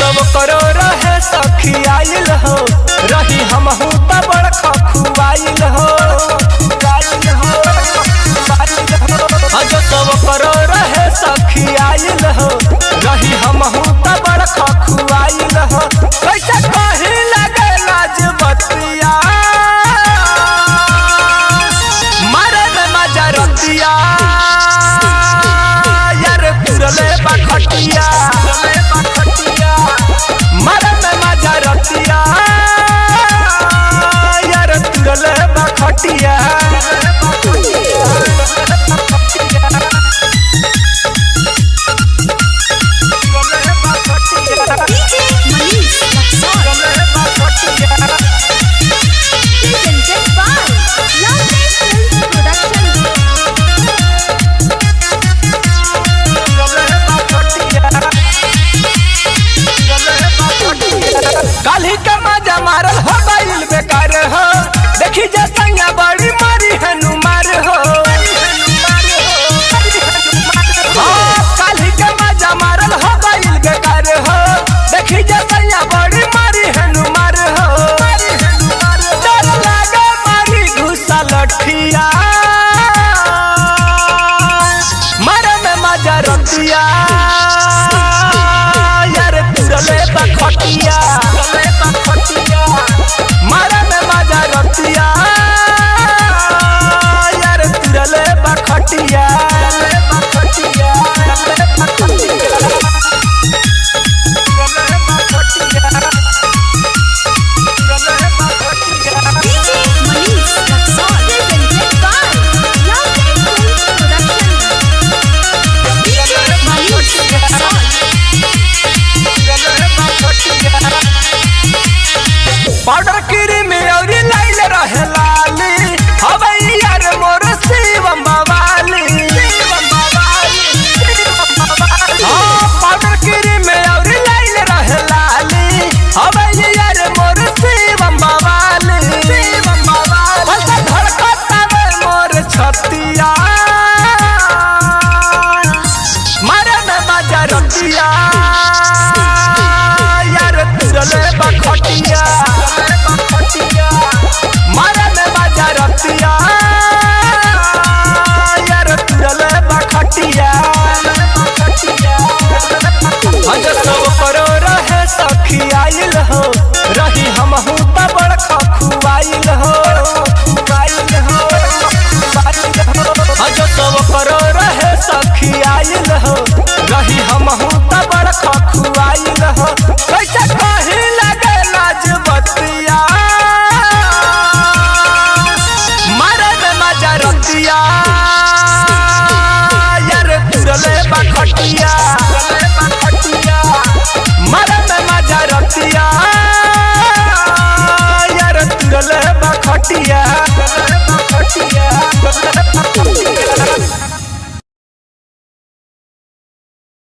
सब करो रहे सखी आइल हो रही हमहू त बड़ खखुआइल हो सब करो रहे सखी आइल हो रही हमहू त बड़ खखुआइल हो कैसे कही लगे लाज बतिया मारे में मजा रतिया यार पुरले बखटिया मारे में मजा रतिया यार तुरले बखटिया काली का मजा मारल हो गइल बेकार हो देखी जे संगा बड़ी मारी है नुमार हो काली का मजा मारल हो गइल बेकार हो देखी जे संगा बड़ी मारी है नुमार हो डर लागे मारी घुसा लठिया मारे में मजा रतिया यार तुरले बखटिया मारे में मजा रतिया यार तुरले बखटिया पाउडर क्रीम और लाइल रहे लाली हवई यार मोर शिवम बवाली पाउडर क्रीम और लाइल रहे लाली हवई यार मोर शिवम बवाली धड़कता में मोर छतिया मारे में मजा रतिया यार तुरले बखटिया मारे में मजा रतिया यार तुरले बखटिया सब करो रहे सखी आइल हो रही हमहू त बड़ खखुआइल हो सब करो रहे सखी आइल हो रही हमहू त बड़ खखुआइल हो कैसे कही लगे लाज बतिया मारे में मजा रतिया यार तुरले बखटिया मारे में मजा रतिया यार तुरले बखटिया